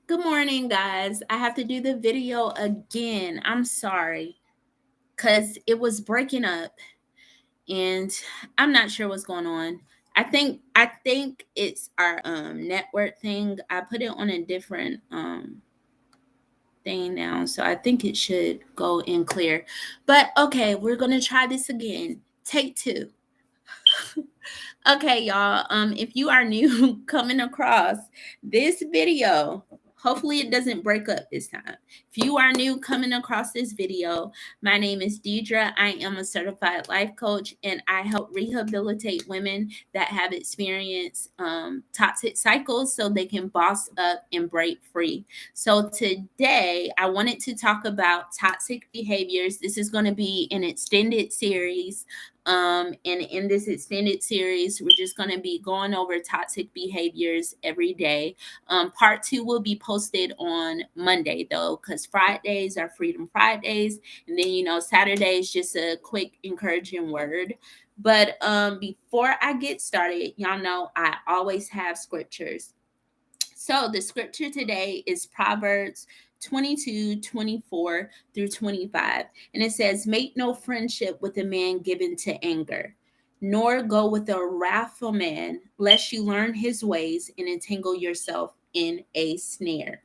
Good morning, guys. I have to do the video again. I'm sorry because it was breaking up and I'm not sure what's going on. I think it's our network thing. I put it on a different thing now, so I think it should go in clear. But okay, we're gonna try this again. Take two. Okay, y'all. If you are new coming across this video, hopefully it doesn't break up this time. If you are new coming across this video, my name is Deidre. I am a certified life coach, and I help rehabilitate women that have experienced toxic cycles so they can boss up and break free. So today, I wanted to talk about toxic behaviors. This is going to be an extended series, and in this extended series, we're just going to be going over toxic behaviors every day. Part two will be posted on Monday, though, because Fridays are Freedom Fridays. And then, Saturday is just a quick encouraging word. But before I get started, y'all know I always have scriptures. So the scripture today is Proverbs 22:24 through 25. And it says, "Make no friendship with a man given to anger, nor go with a wrathful man, lest you learn his ways and entangle yourself in a snare."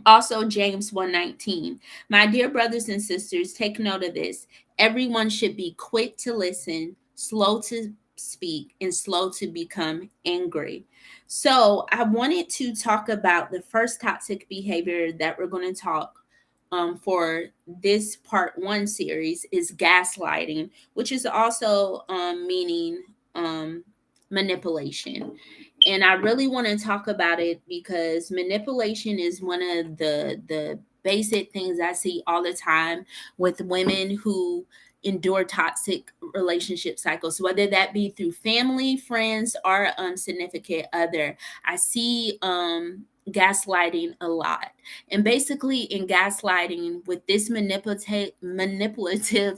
Also, James 1:19. "My dear brothers and sisters, take note of this. Everyone should be quick to listen, slow to speak, and slow to become angry." So, I wanted to talk about the first toxic behavior that we're going to talk for this part one series is gaslighting, which is also meaning manipulation. And I really want to talk about it because manipulation is one of the basic things I see all the time with women who endure toxic relationship cycles, whether that be through family, friends, or significant other. I see gaslighting a lot. And basically in gaslighting with this manipulative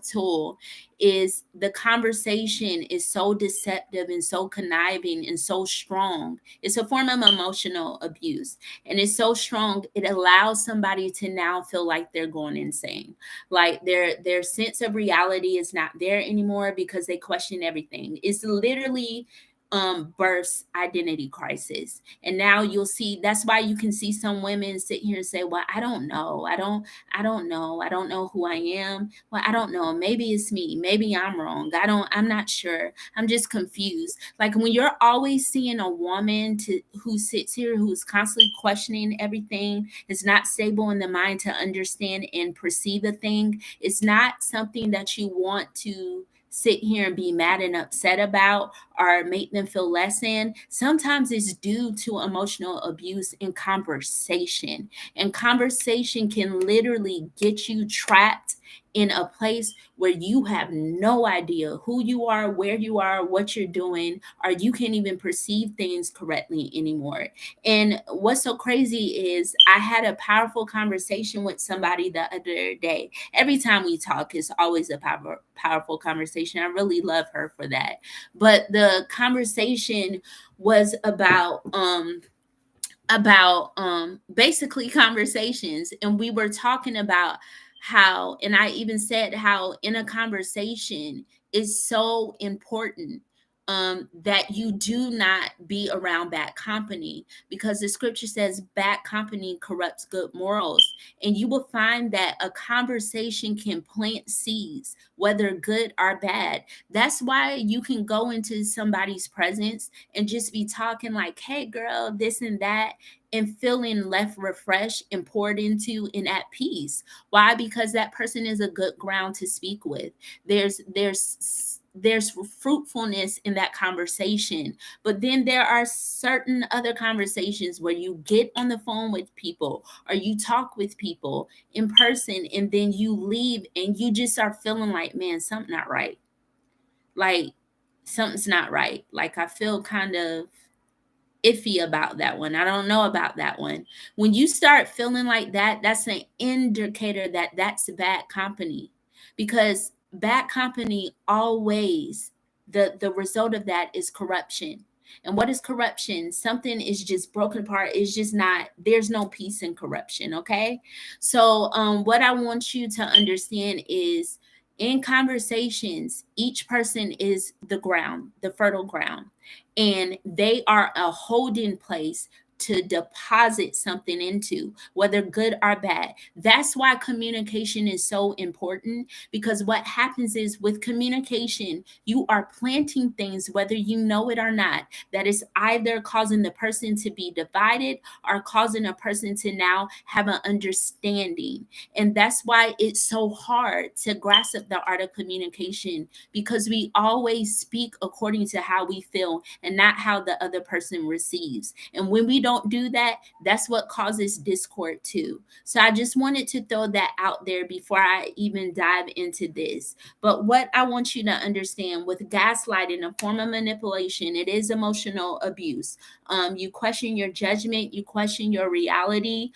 tool is the conversation is so deceptive and so conniving and so strong. It's a form of emotional abuse, and it's so strong it allows somebody to now feel like they're going insane, like their sense of reality is not there anymore because they question everything. It's literally births identity crisis. And now you'll see, that's why you can see some women sit here and say, well, I don't know who I am. Well, I don't know. Maybe it's me. Maybe I'm wrong. I'm not sure. I'm just confused. Like when you're always seeing a woman who sits here, who's constantly questioning everything, is not stable in the mind to understand and perceive a thing, it's not something that you want to sit here and be mad and upset about or make them feel less than. Sometimes it's due to emotional abuse in conversation. And conversation can literally get you trapped in a place where you have no idea who you are, where you are, what you're doing, or you can't even perceive things correctly anymore. And what's so crazy is I had a powerful conversation with somebody the other day. Every time we talk, it's always a powerful conversation. I really love her for that. But the conversation was about basically conversations, and we were talking about how, and I even said how in a conversation is so important that you do not be around bad company, because the scripture says bad company corrupts good morals. And you will find that a conversation can plant seeds, whether good or bad. That's why you can go into somebody's presence and just be talking like, hey girl, this and that, and feeling left refreshed and poured into and at peace. Why? Because that person is a good ground to speak with. There's fruitfulness in that conversation. But then there are certain other conversations where you get on the phone with people or you talk with people in person, and then you leave and you just are feeling like, man, something not right. Like something's not right. Like I feel kind of iffy about that one. I don't know about that one. When you start feeling like that, that's an indicator that that's bad company, because bad company always, the result of that is corruption. And what is corruption? Something is just broken apart. It's just not, there's no peace in corruption. Okay. So, what I want you to understand is in conversations, each person is the ground, the fertile ground, and they are a holding place to deposit something into, whether good or bad. That's why communication is so important, because what happens is with communication, you are planting things, whether you know it or not, that is either causing the person to be divided or causing a person to now have an understanding. And that's why it's so hard to grasp the art of communication, because we always speak according to how we feel and not how the other person receives. And when we don't do that, that's what causes discord too. So I just wanted to throw that out there before I even dive into this. But what I want you to understand with gaslighting, a form of manipulation, it is emotional abuse. You question your judgment, you question your reality.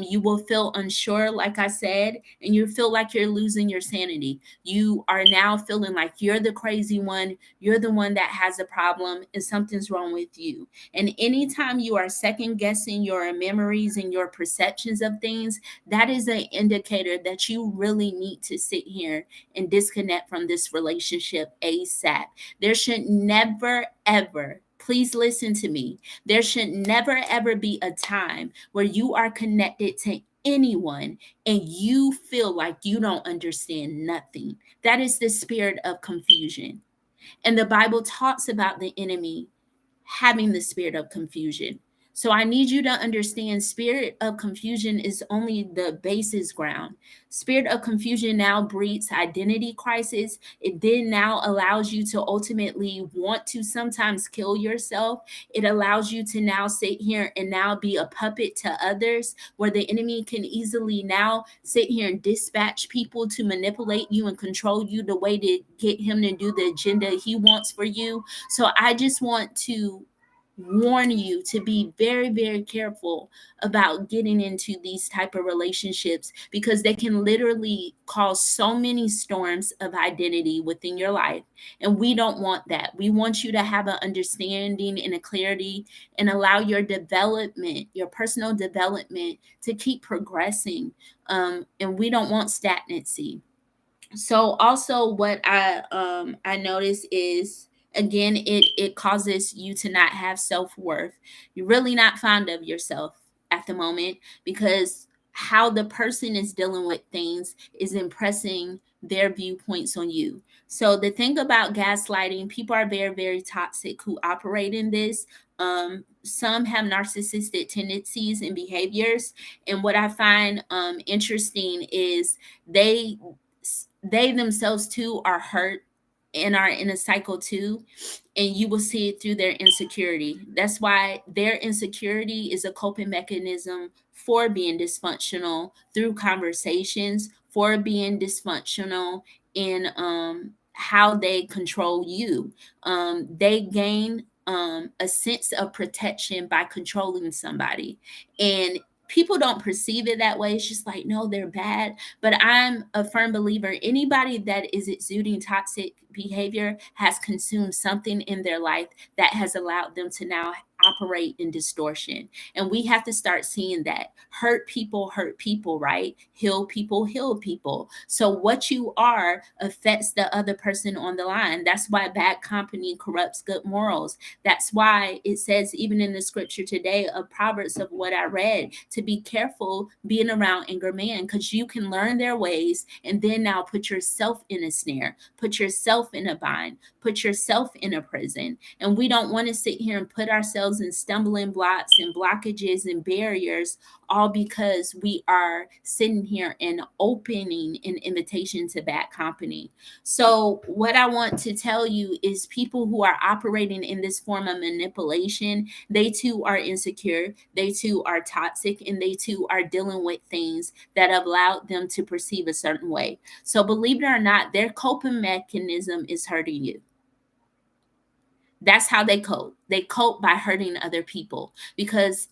You will feel unsure, like I said, and you feel like you're losing your sanity. You are now feeling like you're the crazy one, you're the one that has a problem, and something's wrong with you. And anytime you are second guessing your memories and your perceptions of things, that is an indicator that you really need to sit here and disconnect from this relationship ASAP. There should never, ever, please listen to me, there should never, ever be a time where you are connected to anyone and you feel like you don't understand nothing. That is the spirit of confusion. And the Bible talks about the enemy having the spirit of confusion. So I need you to understand spirit of confusion is only the basis ground. Spirit of confusion now breeds identity crisis. It then now allows you to ultimately want to sometimes kill yourself. It allows you to now sit here and now be a puppet to others, where the enemy can easily now sit here and dispatch people to manipulate you and control you the way to get him to do the agenda he wants for you. So I just want to warn you to be very, very careful about getting into these type of relationships, because they can literally cause so many storms of identity within your life. And we don't want that. We want you to have an understanding and a clarity and allow your development, your personal development, to keep progressing. And we don't want stagnancy. So also what I notice is, again, it causes you to not have self-worth. You're really not fond of yourself at the moment, because how the person is dealing with things is impressing their viewpoints on you. So the thing about gaslighting, people are very, very toxic who operate in this. Some have narcissistic tendencies and behaviors, and what I find interesting is they they themselves too are hurt and are in a cycle too, and you will see it through their insecurity. That's why their insecurity is a coping mechanism for being dysfunctional through conversations, for being dysfunctional in how they control you. They gain a sense of protection by controlling somebody, and people don't perceive it that way. It's just like, no, they're bad. But I'm a firm believer, anybody that is exuding toxic behavior has consumed something in their life that has allowed them to now operate in distortion. And we have to start seeing that hurt people, right? Heal people. So what you are affects the other person on the line. That's why bad company corrupts good morals. That's why it says, even in the scripture today of Proverbs of what I read, to be careful being around angry men, because you can learn their ways and then now put yourself in a snare, put yourself in a bind, put yourself in a prison. And we don't want to sit here and put ourselves in stumbling blocks and blockages and barriers, all because we are sitting here and opening an invitation to bad company. So, what I want to tell you is people who are operating in this form of manipulation, they too are insecure, they too are toxic, and they too are dealing with things that have allowed them to perceive a certain way. So, believe it or not, their coping mechanism is hurting you. That's how they cope. They cope by hurting other people, because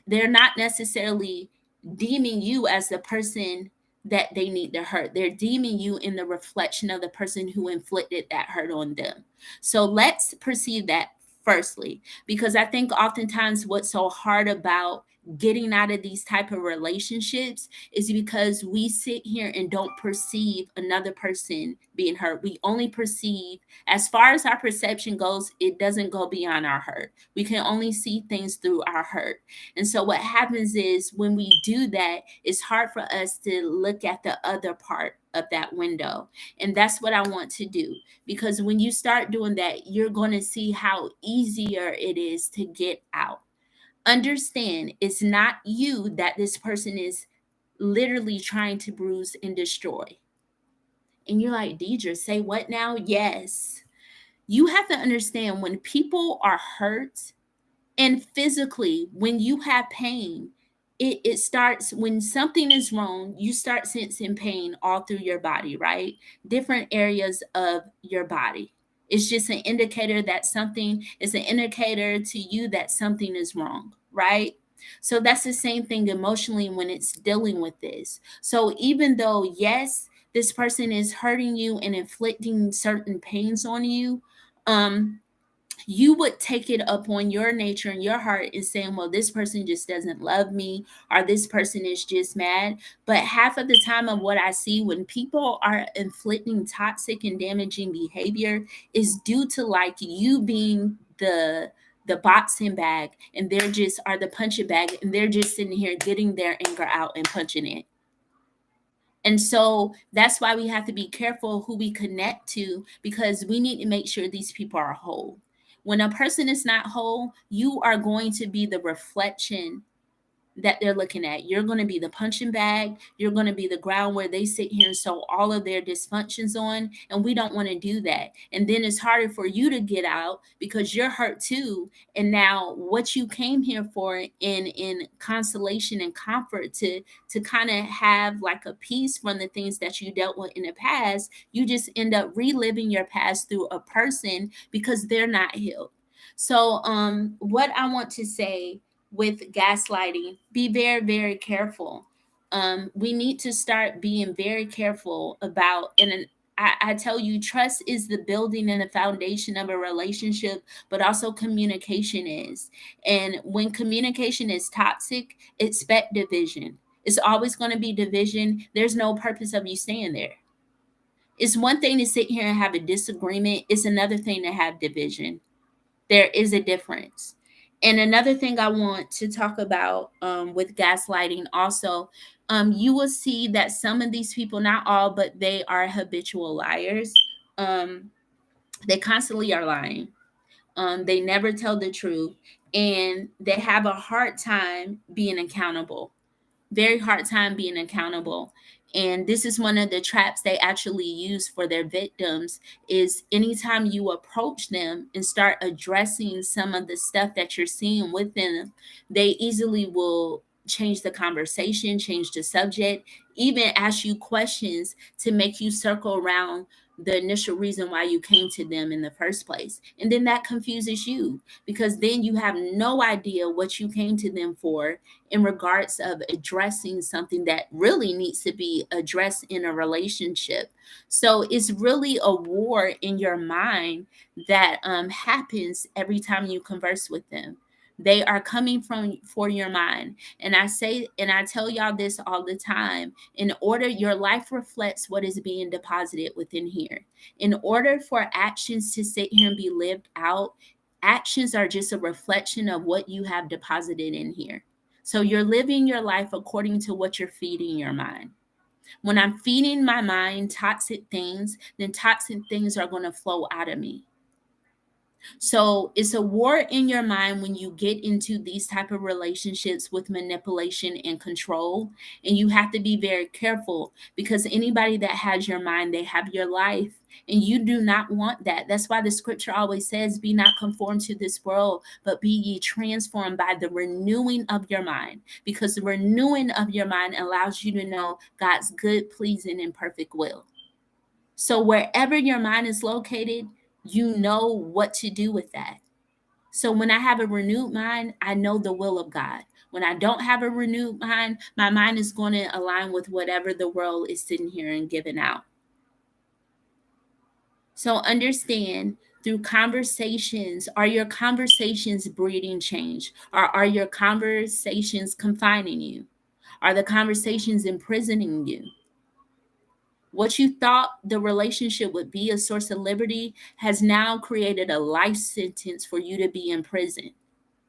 they're not necessarily deeming you as the person that they need to hurt. They're deeming you in the reflection of the person who inflicted that hurt on them. So let's perceive that firstly, because I think oftentimes what's so hard about getting out of these type of relationships is because we sit here and don't perceive another person being hurt. We only perceive, as far as our perception goes, it doesn't go beyond our hurt. We can only see things through our hurt. And so what happens is when we do that, it's hard for us to look at the other part of that window. And that's what I want to do, because when you start doing that, you're going to see how easier it is to get out. Understand, it's not you that this person is literally trying to bruise and destroy. And you're like, Deidre, say what now? Yes. You have to understand, when people are hurt, and physically, when you have pain, it starts when something is wrong, you start sensing pain all through your body, right? Different areas of your body. It's just an indicator that something is an indicator to you that something is wrong, right? So that's the same thing emotionally when it's dealing with this. So even though, yes, this person is hurting you and inflicting certain pains on you, um, you would take it upon your nature and your heart and saying, well, this person just doesn't love me, or this person is just mad. But half of the time of what I see when people are inflicting toxic and damaging behavior is due to like you being the boxing bag, and they're just are the punching bag, and they're just sitting here getting their anger out and punching it. And so that's why we have to be careful who we connect to, because we need to make sure these people are whole. When a person is not whole, you are going to be the reflection that they're looking at. You're going to be the punching bag. You're going to be the ground where they sit here and sow all of their dysfunctions on. And we don't want to do that. And then it's harder for you to get out because you're hurt too. And now what you came here for in consolation and comfort to kind of have like a peace from the things that you dealt with in the past, you just end up reliving your past through a person because they're not healed. So what I want to say with gaslighting, be very, very careful. We need to start being very careful about, I tell you, trust is the building and the foundation of a relationship, but also communication is. And when communication is toxic, expect division. It's always going to be division. There's no purpose of you staying there. It's one thing to sit here and have a disagreement, it's another thing to have division. There is a difference. And another thing I want to talk about with gaslighting also, you will see that some of these people, not all, but they are habitual liars. Um, they constantly are lying. They never tell the truth, and they have a hard time being accountable, very hard time being accountable. And this is one of the traps they actually use for their victims, is anytime you approach them and start addressing some of the stuff that you're seeing within them, they easily will change the conversation, change the subject, even ask you questions to make you circle around the initial reason why you came to them in the first place. And then that confuses you, because then you have no idea what you came to them for in regards of addressing something that really needs to be addressed in a relationship. So it's really a war in your mind that happens every time you converse with them. They are coming from for your mind. And I say, and I tell y'all this all the time, in order, your life reflects what is being deposited within here. In order for actions to sit here and be lived out, actions are just a reflection of what you have deposited in here. So you're living your life according to what you're feeding your mind. When I'm feeding my mind toxic things, then toxic things are going to flow out of me. So it's a war in your mind when you get into these type of relationships with manipulation and control. And you have to be very careful, because anybody that has your mind, they have your life. And you do not want that. That's why the scripture always says, be not conformed to this world, but be ye transformed by the renewing of your mind. Because the renewing of your mind allows you to know God's good, pleasing, and perfect will. So wherever your mind is located, you know what to do with that. So when I have a renewed mind, I know the will of God. When I don't have a renewed mind, my mind is going to align with whatever the world is sitting here and giving out. So understand, through conversations. Are your conversations breeding change? Or are your conversations confining you? Are the conversations imprisoning you? What you thought the relationship would be, a source of liberty, has now created a life sentence for you to be in prison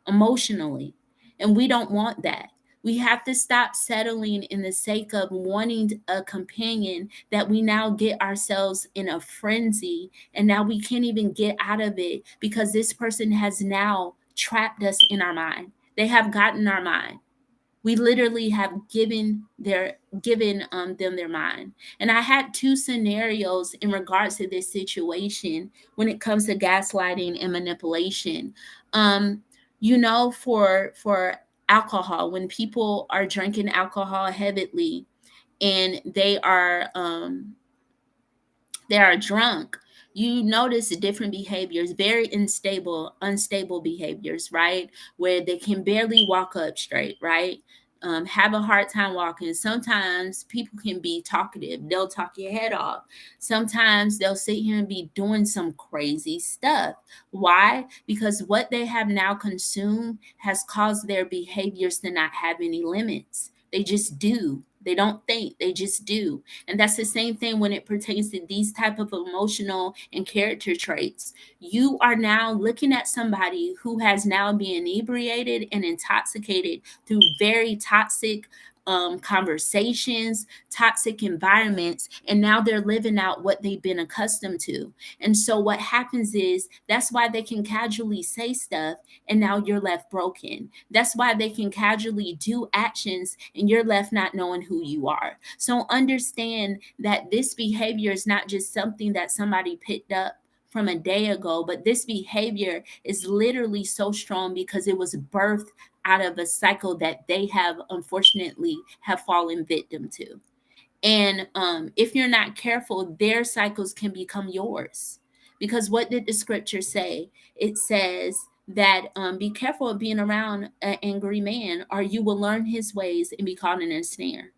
emotionally. And we don't want that. We have to stop settling in the sake of wanting a companion that we now get ourselves in a frenzy, and now we can't even get out of it because this person has now trapped us in our mind. They have gotten our mind. We literally have given them their mind. And I had two scenarios in regards to this situation when it comes to gaslighting and manipulation. um for alcohol, when people are drinking alcohol heavily and they are drunk, you notice different behaviors, very unstable behaviors, right? Where they can barely walk up straight, right? Have a hard time walking. Sometimes people can be talkative, they'll talk your head off. Sometimes they'll sit here and be doing some crazy stuff. Why? Because what they have now consumed has caused their behaviors to not have any limits. They just do. They don't think, they just do. And that's the same thing when it pertains to these type of emotional and character traits. You are now looking at somebody who has now been inebriated and intoxicated through very toxic conversations, toxic environments, and now they're living out what they've been accustomed to. And so what happens is that's why they can casually say stuff and now you're left broken. That's why they can casually do actions and you're left not knowing who you are. So understand that this behavior is not just something that somebody picked up from a day ago, but this behavior is literally so strong because it was birthed out of a cycle that they have unfortunately have fallen victim to. And if you're not careful, their cycles can become yours. Because what did the scripture say? It says that be careful of being around an angry man, or you will learn his ways and be caught in a snare.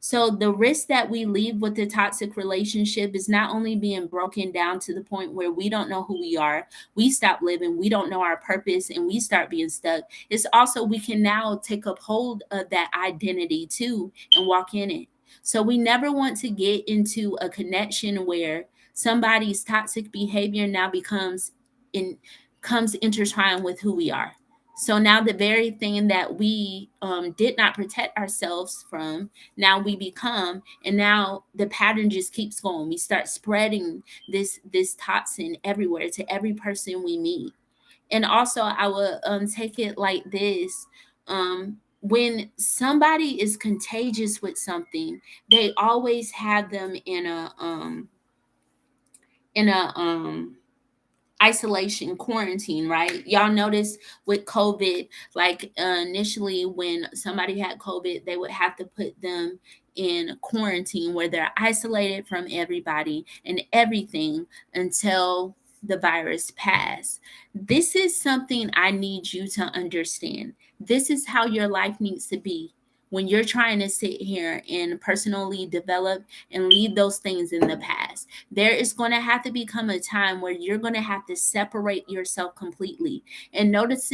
So the risk that we leave with the toxic relationship is not only being broken down to the point where we don't know who we are, we stop living, we don't know our purpose, and we start being stuck. It's also we can now take up hold of that identity too and walk in it. So we never want to get into a connection where somebody's toxic behavior now in comes intertwined with who we are. So now the very thing that we did not protect ourselves from, now we become, and now the pattern just keeps going. We start spreading this toxin everywhere to every person we meet. And also I would take it like this. When somebody is contagious with something, they always have them in a isolation, quarantine, right? Y'all notice with COVID, like initially when somebody had COVID, they would have to put them in quarantine where they're isolated from everybody and everything until the virus passed. This is something I need you to understand. This is how your life needs to be when you're trying to sit here and personally develop and leave those things in the past. There is going to have to become a time where you're going to have to separate yourself completely. And notice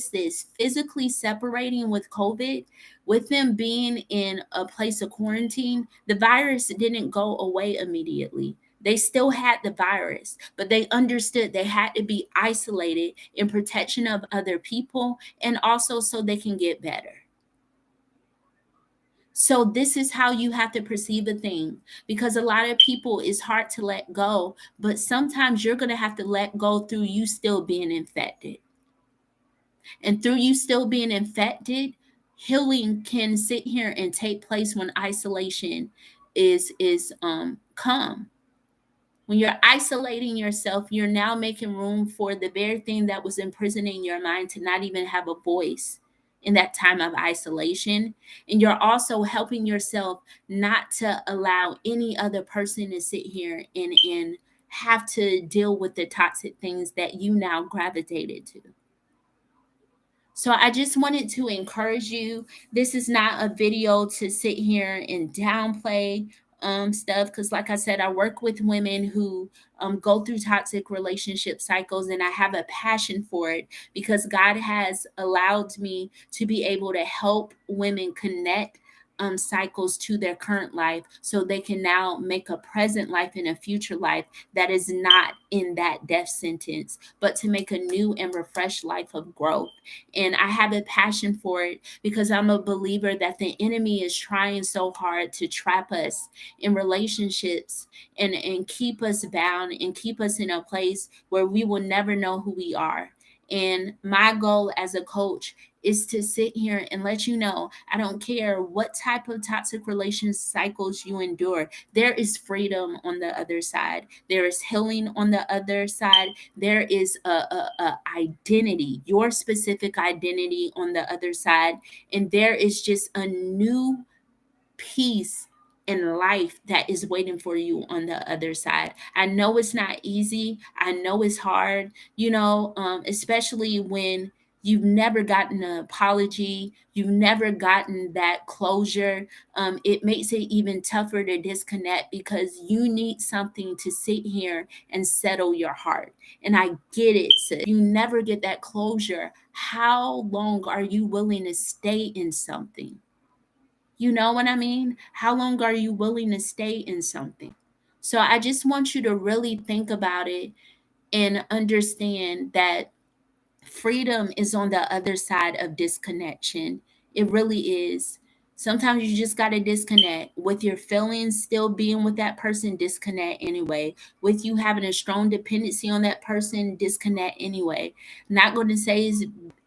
this, physically separating with COVID, with them being in a place of quarantine, the virus didn't go away immediately. They still had the virus, but they understood they had to be isolated in protection of other people and also so they can get better. So this is how you have to perceive a thing, because a lot of people it's hard to let go, but sometimes you're going to have to let go through you still being infected. And through you still being infected, healing can sit here and take place when isolation is come. When you're isolating yourself, you're now making room for the very thing that was imprisoning your mind to not even have a voice in that time of isolation. And you're also helping yourself not to allow any other person to sit here and have to deal with the toxic things that you now gravitated to. So I just wanted to encourage you. This is not a video to sit here and downplay stuff, because like I said, I work with women who go through toxic relationship cycles, and I have a passion for it because God has allowed me to be able to help women connect cycles to their current life so they can now make a present life and a future life that is not in that death sentence, but to make a new and refreshed life of growth. And I have a passion for it because I'm a believer that the enemy is trying so hard to trap us in relationships and keep us bound and keep us in a place where we will never know who we are. And my goal as a coach is to sit here and let you know I don't care what type of toxic relation cycles you endure. There is freedom on the other side. There is healing on the other side. There is a identity, your specific identity on the other side. And there is just a new peace in life that is waiting for you on the other side. I know it's not easy. I know it's hard, especially when you've never gotten an apology, you've never gotten that closure. It makes it even tougher to disconnect because you need something to sit here and settle your heart. And I get it. So you never get that closure. How long are you willing to stay in something? You know what I mean? How long are you willing to stay in something? So I just want you to really think about it and understand that freedom is on the other side of disconnection. It really is. Sometimes you just got to disconnect with your feelings still being with that person, disconnect anyway. With you having a strong dependency on that person, disconnect anyway. Not going to say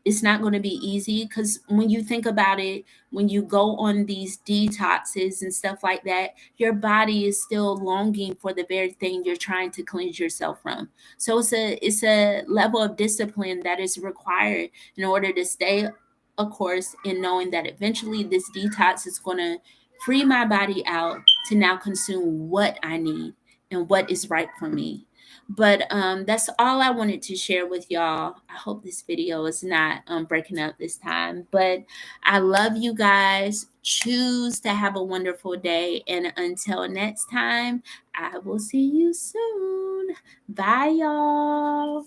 it's not going to be easy because when you think about it, when you go on these detoxes and stuff like that, your body is still longing for the very thing you're trying to cleanse yourself from. So it's a level of discipline that is required in order to stay a course in knowing that eventually this detox is going to free my body out to now consume what I need and what is right for me. But that's all I wanted to share with y'all. I hope this video is not breaking up this time. But I love you guys. Choose to have a wonderful day. And until next time, I will see you soon. Bye, y'all.